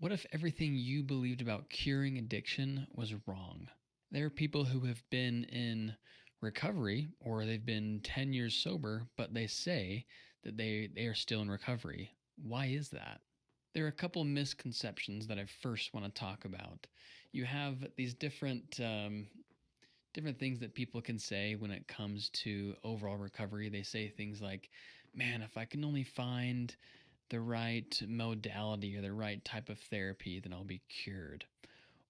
What if everything you believed about curing addiction was wrong? There are people who have been in recovery or they've been 10 years sober, but they say that they are still in recovery. Why is that? There are a couple misconceptions that I first want to talk about. You have these different things that people can say when it comes to overall recovery. They say things like, "Man, if I can only find the right modality or the right type of therapy, then I'll be cured."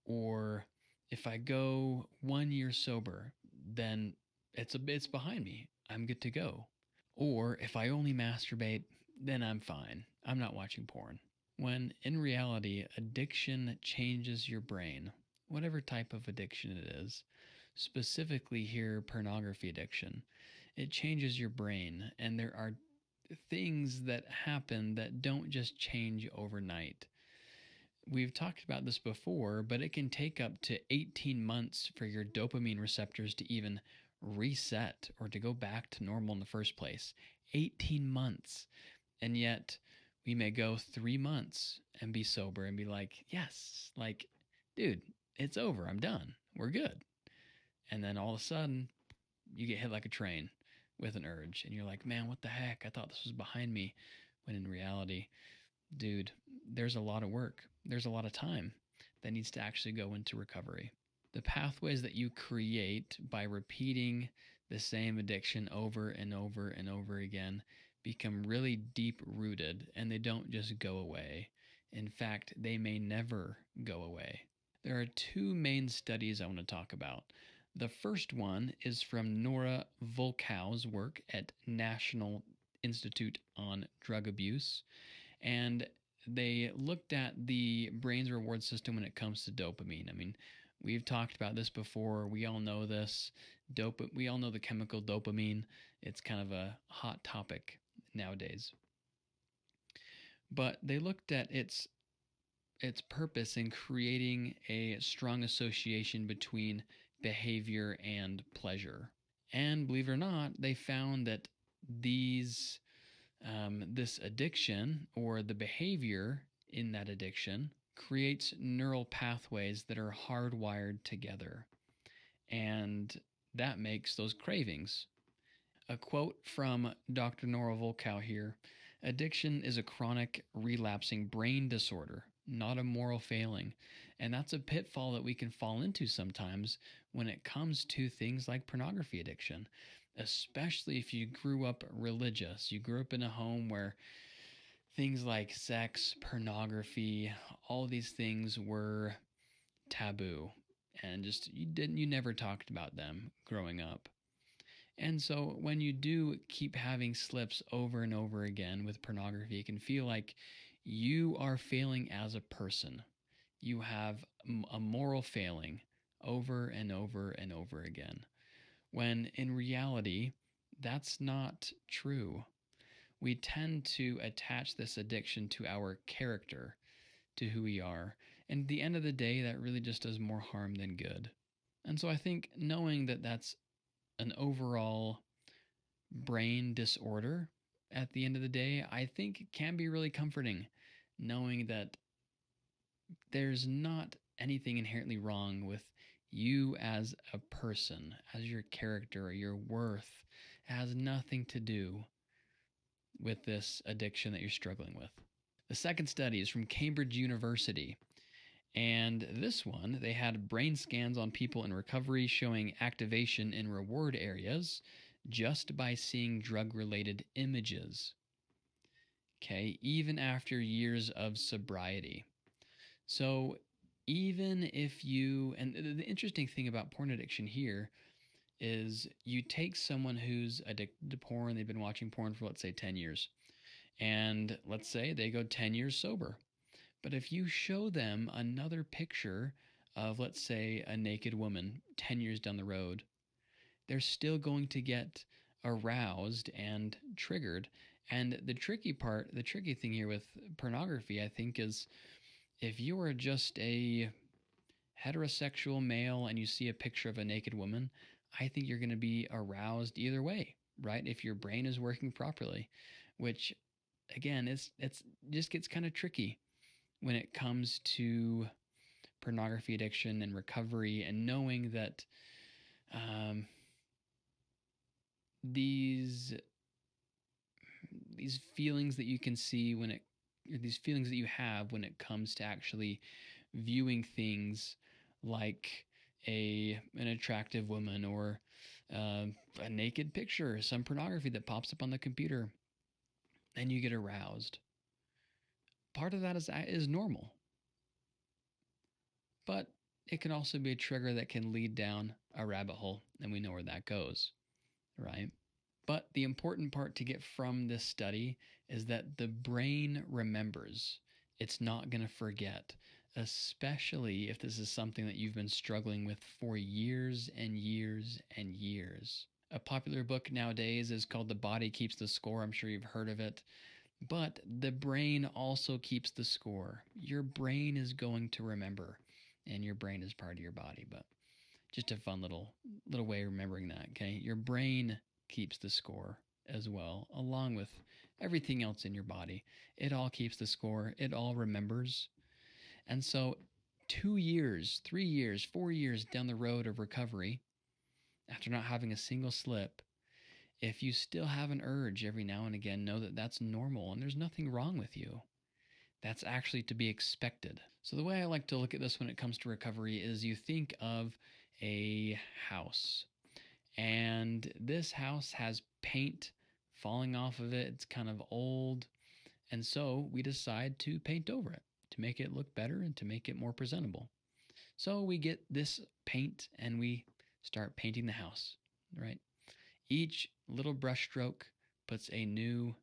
Or if I go 1 year sober, then it's behind me. I'm good to go. Or if I only masturbate, then I'm fine. I'm not watching porn. When in reality, addiction changes your brain, whatever type of addiction it is, specifically here, pornography addiction. It changes your brain, and there are things that happen that don't just change overnight. We've talked about this before, but it can take up to 18 months for your dopamine receptors to even reset or to go back to normal in the first place. 18 months. And yet, we may go 3 months and be sober and be like, yes, like, dude, it's over. I'm done. We're good. And then all of a sudden, you get hit like a train with an urge. And you're like, man, what the heck? I thought this was behind me. When in reality, dude, there's a lot of work. There's a lot of time that needs to actually go into recovery. The pathways that you create by repeating the same addiction over and over and over again become really deep rooted, and they don't just go away. In fact, they may never go away. There are two main studies I want to talk about. The first one is from Nora Volkow's work at National Institute on Drug Abuse, and they looked at the brain's reward system when it comes to dopamine. I mean, we've talked about this before. We all know this. We all know the chemical dopamine. It's kind of a hot topic nowadays. But they looked at its purpose in creating a strong association between behavior and pleasure. And believe it or not, they found that these this addiction or the behavior in that addiction creates neural pathways that are hardwired together. And that makes those cravings. A quote from Dr. Nora Volkow here: "Addiction is a chronic, relapsing brain disorder, not a moral failing." And that's a pitfall that we can fall into sometimes when it comes to things like pornography addiction, especially if you grew up religious. You grew up in a home where things like sex, pornography, all these things were taboo, and just you never talked about them growing up. And so when you do keep having slips over and over again with pornography, it can feel like you are failing as a person. You have a moral failing over and over and over again. When in reality, that's not true. We tend to attach this addiction to our character, to who we are. And at the end of the day, that really just does more harm than good. And so I think knowing that that's an overall brain disorder at the end of the day, I think it can be really comforting knowing that there's not anything inherently wrong with you as a person, as your character or your worth. It has nothing to do with this addiction that you're struggling with. The second study is from Cambridge University. And this one, they had brain scans on people in recovery showing activation in reward areas just by seeing drug-related images. Okay, even after years of sobriety. So even if you, and the interesting thing about porn addiction here is you take someone who's addicted to porn, they've been watching porn for, let's say, 10 years, and let's say they go 10 years sober. But if you show them another picture of, let's say, a naked woman 10 years down the road, they're still going to get aroused and triggered. And the tricky thing here with pornography, I think, is if you are just a heterosexual male and you see a picture of a naked woman, I think you're going to be aroused either way, right? If your brain is working properly, which again, it's just gets kind of tricky when it comes to pornography addiction and recovery, and knowing that um, these these feelings that you can see when it or these feelings that you have when it comes to actually viewing things like an attractive woman, or uh, a naked picture, some pornography that pops up on the computer, and you get aroused. Part of that is normal, but it can also be a trigger that can lead down a rabbit hole, and we know where that goes, right? But the important part to get from this study is that the brain remembers. It's not going to forget, especially if this is something that you've been struggling with for years and years and years. A popular book nowadays is called The Body Keeps the Score. I'm sure you've heard of it. But the brain also keeps the score. Your brain is going to remember, and your brain is part of your body. But just a fun little way of remembering that, okay? Your brain keeps the score as well, along with everything else in your body. It all keeps the score. It all remembers. And so 2 years, 3 years, 4 years down the road of recovery, after not having a single slip, if you still have an urge every now and again, know that that's normal and there's nothing wrong with you. That's actually to be expected. So the way I like to look at this when it comes to recovery is you think of a house, and this house has paint falling off of it. It's kind of old, and so we decide to paint over it to make it look better and to make it more presentable. So we get this paint and we start painting the house, right? Each little brush stroke puts a new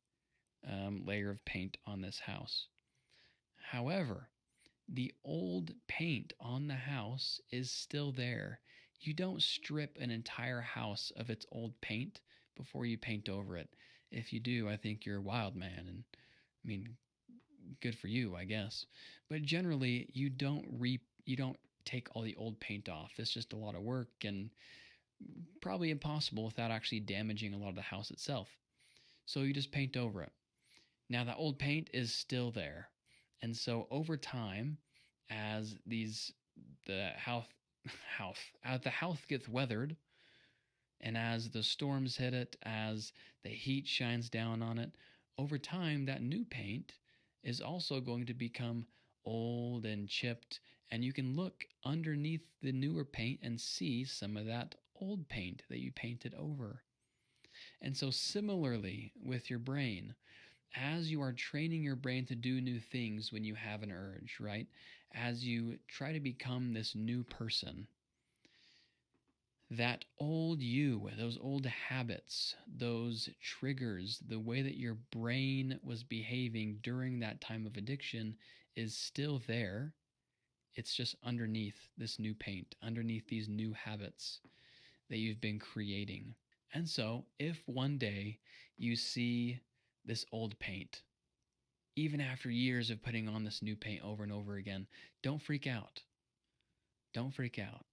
layer of paint on this house. However, the old paint on the house is still there. You don't strip an entire house of its old paint before you paint over it. If you do, I think you're a wild man, and I mean, good for you, I guess. But generally, you don't take all the old paint off. It's just a lot of work and probably impossible without actually damaging a lot of the house itself. So you just paint over it. Now that old paint is still there. And so over time, as the house gets weathered, and as the storms hit it, as the heat shines down on it, over time that new paint is also going to become old and chipped, and you can look underneath the newer paint and see some of that old paint that you painted over. And so similarly with your brain, as you are training your brain to do new things when you have an urge, right? As you try to become this new person, that old you, those old habits, those triggers, the way that your brain was behaving during that time of addiction is still there. It's just underneath this new paint, underneath these new habits that you've been creating. And so, if one day you see this old paint, even after years of putting on this new paint over and over again, don't freak out. Don't freak out.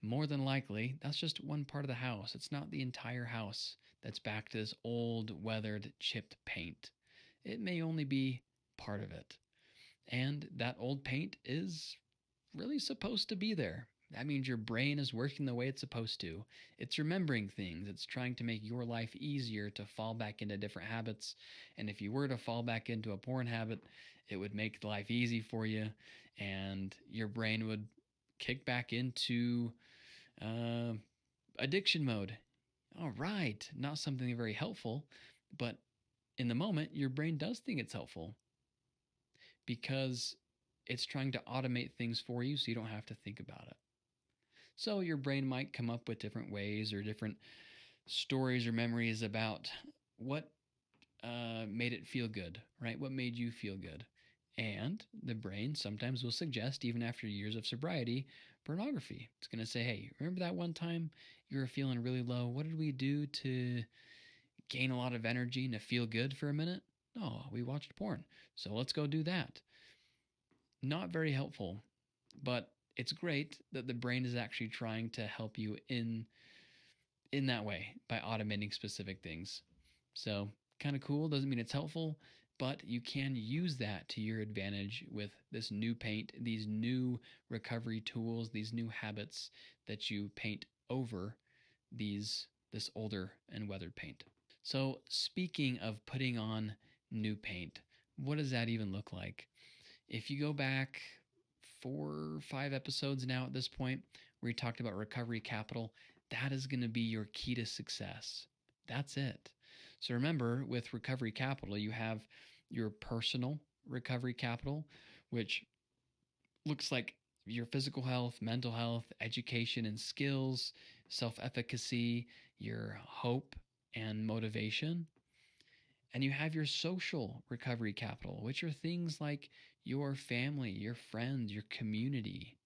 More than likely, that's just one part of the house. It's not the entire house that's back to this old, weathered, chipped paint. It may only be part of it. And that old paint is really supposed to be there. That means your brain is working the way it's supposed to. It's remembering things. It's trying to make your life easier to fall back into different habits. And if you were to fall back into a porn habit, it would make life easy for you, and your brain would kick back into addiction mode. All right, not something very helpful, but in the moment, your brain does think it's helpful because it's trying to automate things for you so you don't have to think about it. So your brain might come up with different ways or different stories or memories about what made it feel good, right? What made you feel good? And the brain sometimes will suggest, even after years of sobriety, pornography. It's going to say, hey, remember that one time you were feeling really low? What did we do to gain a lot of energy and to feel good for a minute? Oh, we watched porn. So let's go do that. Not very helpful, but it's great that the brain is actually trying to help you in that way by automating specific things. So kind of cool. Doesn't mean it's helpful, but you can use that to your advantage with this new paint, these new recovery tools, these new habits that you paint over this older and weathered paint. So, speaking of putting on new paint, what does that even look like? If you go back 4 or 5 episodes now at this point, where we talked about recovery capital, that is going to be your key to success. That's it. So remember, with recovery capital, you have your personal recovery capital, which looks like your physical health, mental health, education and skills, self efficacy, your hope and motivation. And you have your social recovery capital, which are things like your family, your friends, your community,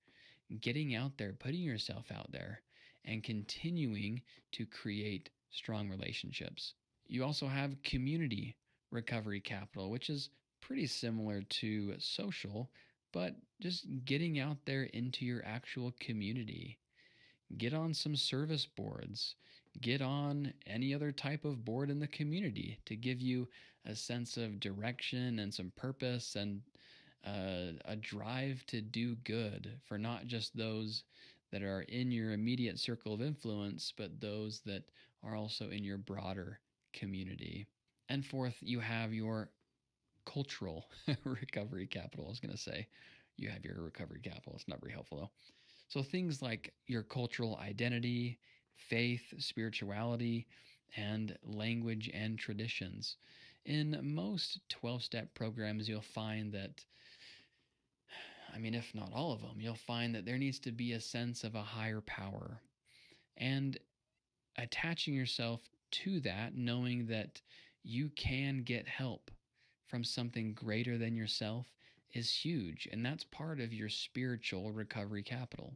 getting out there, putting yourself out there, and continuing to create strong relationships. You also have community recovery capital, which is pretty similar to social, but just getting out there into your actual community. Get on some service boards. Get on any other type of board in the community to give you a sense of direction and some purpose and a drive to do good for not just those that are in your immediate circle of influence, but those that are also in your broader community. And fourth, you have your cultural recovery capital. I was going to say you have your recovery capital. It's not very helpful though. So things like your cultural identity, faith, spirituality, and language and traditions. In most 12-step programs, you'll find that, if not all of them, you'll find that there needs to be a sense of a higher power. And attaching yourself to that, knowing that you can get help from something greater than yourself, is huge. And that's part of your spiritual recovery capital.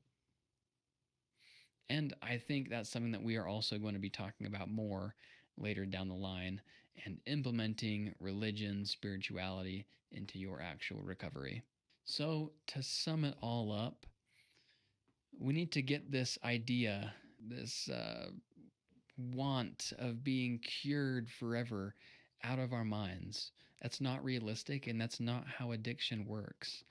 And I think that's something that we are also going to be talking about more later down the line, and implementing religion, spirituality into your actual recovery. So, to sum it all up, we need to get this idea, this want of being cured forever out of our minds. That's not realistic, and that's not how addiction works.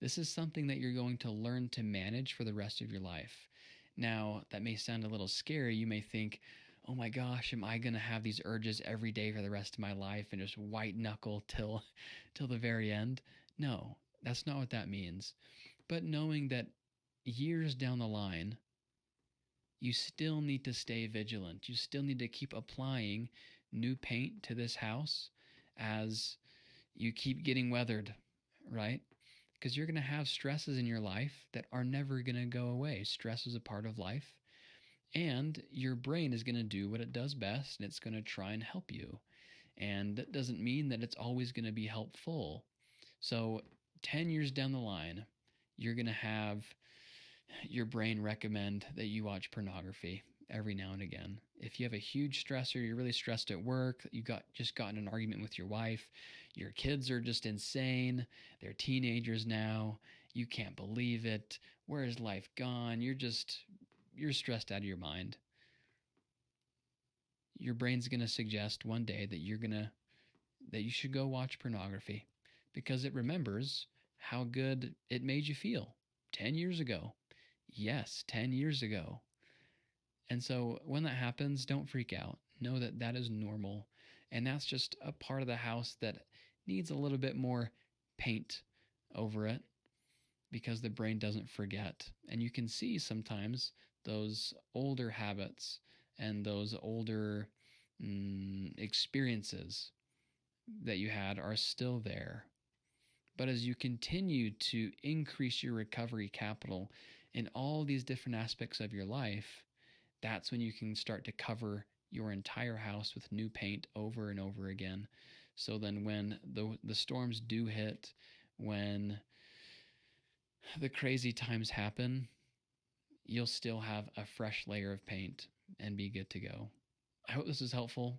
This is something that you're going to learn to manage for the rest of your life. Now, that may sound a little scary. You may think, oh my gosh, am I going to have these urges every day for the rest of my life and just white knuckle till the very end? No, that's not what that means. But knowing that years down the line, you still need to stay vigilant. You still need to keep applying new paint to this house as you keep getting weathered, right? Because you're going to have stresses in your life that are never going to go away. Stress is a part of life. And your brain is going to do what it does best, and it's going to try and help you. And that doesn't mean that it's always going to be helpful. So 10 years down the line, you're going to have your brain recommend that you watch pornography every now and again. If you have a huge stressor, you're really stressed at work, just got in an argument with your wife, your kids are just insane, they're teenagers now, you can't believe it, where is life gone? You're stressed out of your mind. Your brain's going to suggest one day that you should go watch pornography because it remembers how good it made you feel 10 years ago. Yes, 10 years ago. And so when that happens, don't freak out. Know that that is normal. And that's just a part of the house that needs a little bit more paint over it because the brain doesn't forget. And you can see sometimes those older habits and those older experiences that you had are still there. But as you continue to increase your recovery capital in all these different aspects of your life, that's when you can start to cover your entire house with new paint over and over again. So then when the storms do hit, when the crazy times happen, you'll still have a fresh layer of paint and be good to go. I hope this is helpful.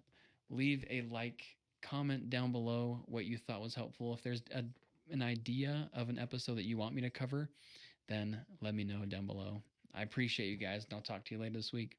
Leave a like, comment down below what you thought was helpful. If there's an idea of an episode that you want me to cover, then let me know down below. I appreciate you guys, and I'll talk to you later this week.